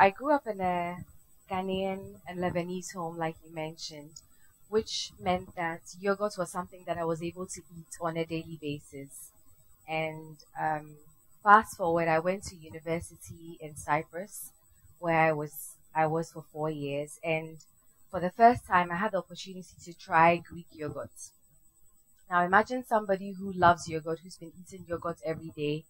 I grew up in a Ghanaian and Lebanese home, like you mentioned, which meant that yogurt was something that I was able to eat on a daily basis. And fast forward, I went to university in Cyprus, where I was for 4 years, and for the first time, I had the opportunity to try Greek yogurt. Now, imagine somebody who loves yogurt, who's been eating yogurt every day,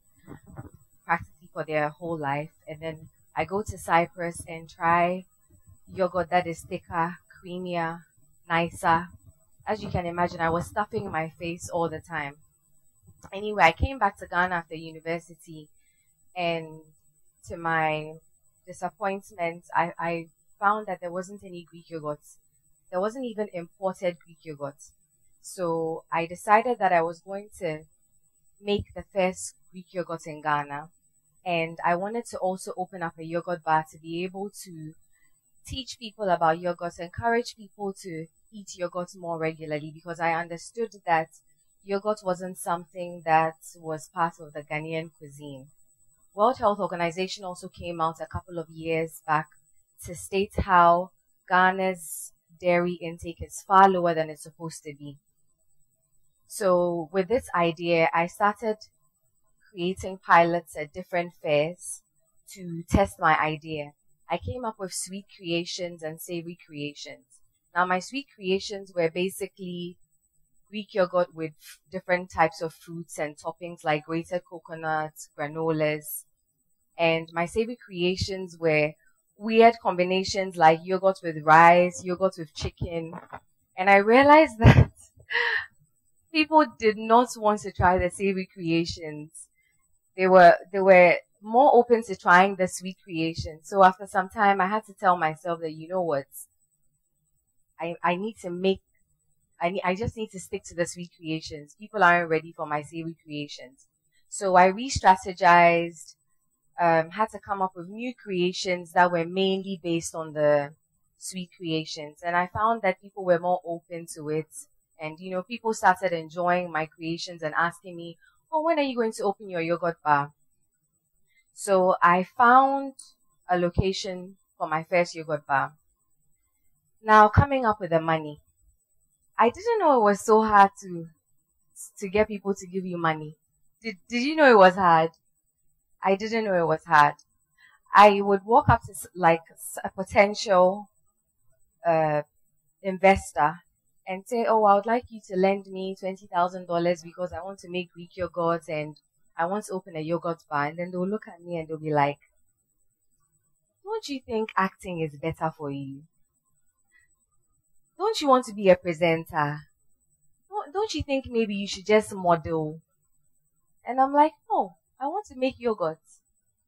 practically for their whole life, and then I go to Cyprus and try yogurt that is thicker, creamier, nicer. As you can imagine, I was stuffing my face all the time. Anyway, I came back to Ghana after university, and to my disappointment, I found that there wasn't any Greek yogurt. There wasn't even imported Greek yogurt. So I decided that I was going to make the first Greek yogurt in Ghana. And I wanted to also open up a yogurt bar to be able to teach people about yogurt, encourage people to eat yogurt more regularly, because I understood that yogurt wasn't something that was part of the Ghanaian cuisine. World Health Organization also came out a couple of years back to state how Ghana's dairy intake is far lower than it's supposed to be. So with this idea, I started creating pilots at different fairs to test my idea. I came up with sweet creations and savory creations. Now, my sweet creations were basically Greek yogurt with different types of fruits and toppings like grated coconuts, granolas. And my savory creations were weird combinations like yogurt with rice, yogurt with chicken. And I realized that people did not want to try the savory creations. They were more open to trying the sweet creations. So after some time, I had to tell myself that, you know what, I need to make, I just need to stick to the sweet creations. People aren't ready for my savory creations. So I re-strategized, had to come up with new creations that were mainly based on the sweet creations. And I found that people were more open to it. And, people started enjoying my creations and asking me, oh, when are you going to open your yogurt bar? So I found a location for my first yogurt bar. Now, coming up with the money. I didn't know it was so hard to get people to give you money. Did you know it was hard? I didn't know it was hard. I would walk up to like a potential investor and say, oh, I would like you to lend me $20,000 because I want to make Greek yogurt and I want to open a yogurt bar. And then they'll look at me and they'll be like, don't you think acting is better for you? Don't you want to be a presenter? Don't you think maybe you should just model? And I'm like, no, I want to make yogurt.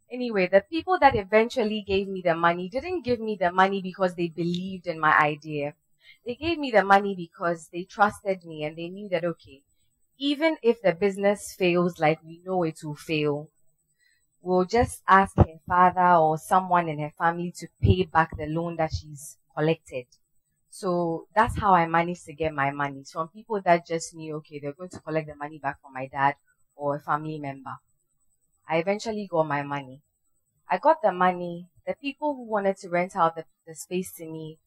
Anyway, the people that eventually gave me the money didn't give me the money because they believed in my idea. They gave me the money because they trusted me and they knew that, okay, even if the business fails like we know it will fail, we'll just ask her father or someone in her family to pay back the loan that she's collected. So that's how I managed to get my money. From people that just knew, okay, they're going to collect the money back from my dad or a family member. I eventually got my money. I got the money. The people who wanted to rent out the space to me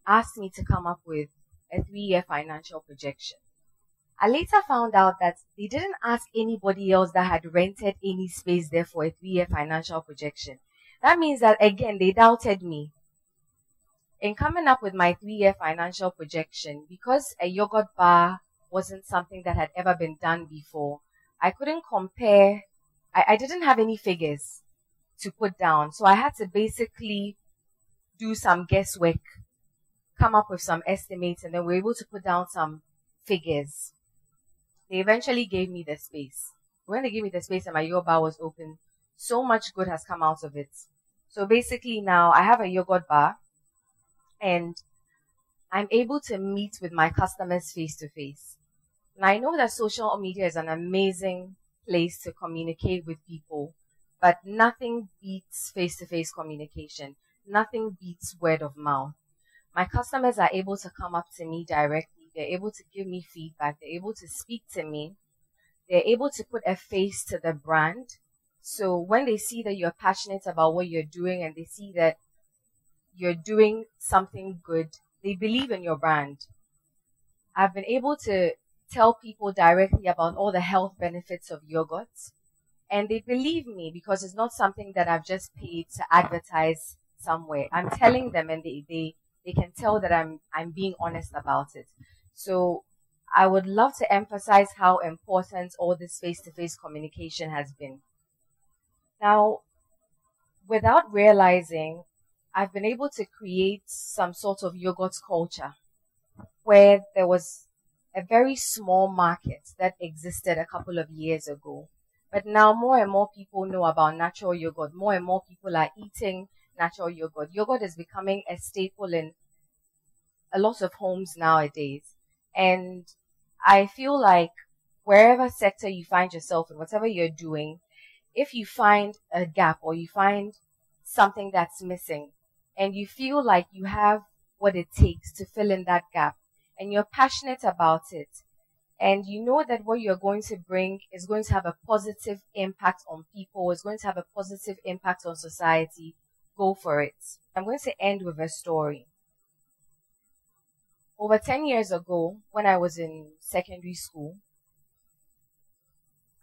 asked me to come up with a 3-year financial projection. I later found out that they didn't ask anybody else that had rented any space there for a 3-year financial projection. That means that, again, they doubted me. In coming up with my 3-year financial projection, because a yogurt bar wasn't something that had ever been done before, I couldn't compare. I didn't have any figures to put down. So I had to basically do some guesswork, come up with some estimates, and then we were able to put down some figures. They eventually gave me the space. When they gave me the space and my yogurt bar was open, so much good has come out of it. So basically now I have a yogurt bar and I'm able to meet with my customers face to face. And I know that social media is an amazing place to communicate with people, but nothing beats face-to-face communication. Nothing beats word of mouth. My customers are able to come up to me directly. They're able to give me feedback. They're able to speak to me. They're able to put a face to the brand. So when they see that you're passionate about what you're doing and they see that, you're doing something good, they believe in your brand. I've been able to tell people directly about all the health benefits of yogurt, and they believe me because it's not something that I've just paid to advertise somewhere. I'm telling them, and they can tell that I'm being honest about it. So I would love to emphasize how important all this face-to-face communication has been. Now, without realizing, I've been able to create some sort of yogurt culture where there was a very small market that existed a couple of years ago. But now more and more people know about natural yogurt. More and more people are eating natural yogurt. Yogurt is becoming a staple in a lot of homes nowadays. And I feel like wherever sector you find yourself in, whatever you're doing, if you find a gap or you find something that's missing and you feel like you have what it takes to fill in that gap and you're passionate about it and you know that what you're going to bring is going to have a positive impact on people, is going to have a positive impact on society, go for it. I'm going to end with a story. Over 10 years ago, when I was in secondary school,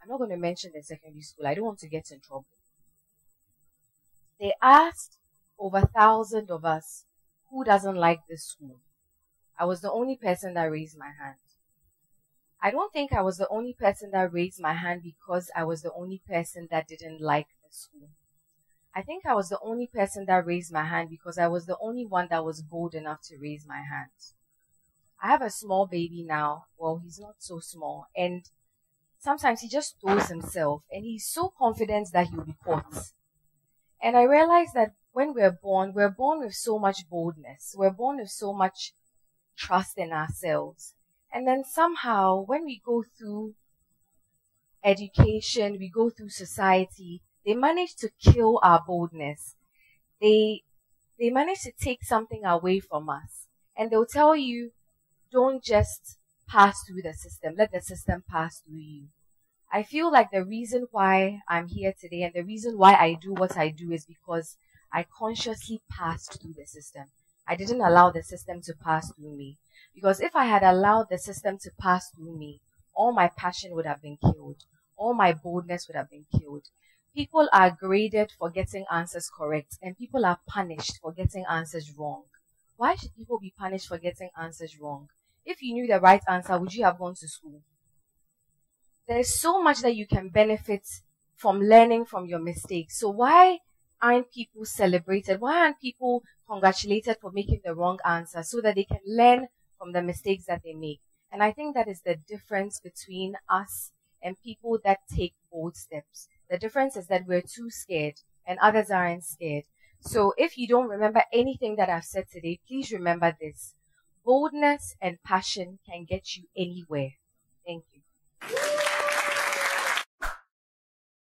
I'm not going to mention the secondary school. I don't want to get in trouble. They asked over 1,000 of us, who doesn't like this school? I was the only person that raised my hand. I don't think I was the only person that raised my hand because I was the only person that didn't like the school. I think I was the only person that raised my hand because I was the only one that was bold enough to raise my hand. I have a small baby now. Well, he's not so small. And sometimes he just throws himself and he's so confident that he'll be caught. And I realized that when we're born with so much boldness. We're born with so much trust in ourselves. And then somehow when we go through education, we go through society, they manage to kill our boldness. They manage to take something away from us. And they'll tell you, don't just pass through the system. Let the system pass through you. I feel like the reason why I'm here today and the reason why I do what I do is because I consciously passed through the system. I didn't allow the system to pass through me. Because if I had allowed the system to pass through me, all my passion would have been killed. All my boldness would have been killed. People are graded for getting answers correct, and people are punished for getting answers wrong. Why should people be punished for getting answers wrong? If you knew the right answer, would you have gone to school? There's so much that you can benefit from learning from your mistakes. So why aren't people celebrated? Why aren't people congratulated for making the wrong answer so that they can learn from the mistakes that they make? And I think that is the difference between us and people that take bold steps. The difference is that we're too scared and others aren't scared. So if you don't remember anything that I've said today, please remember this. Boldness and passion can get you anywhere. Thank you.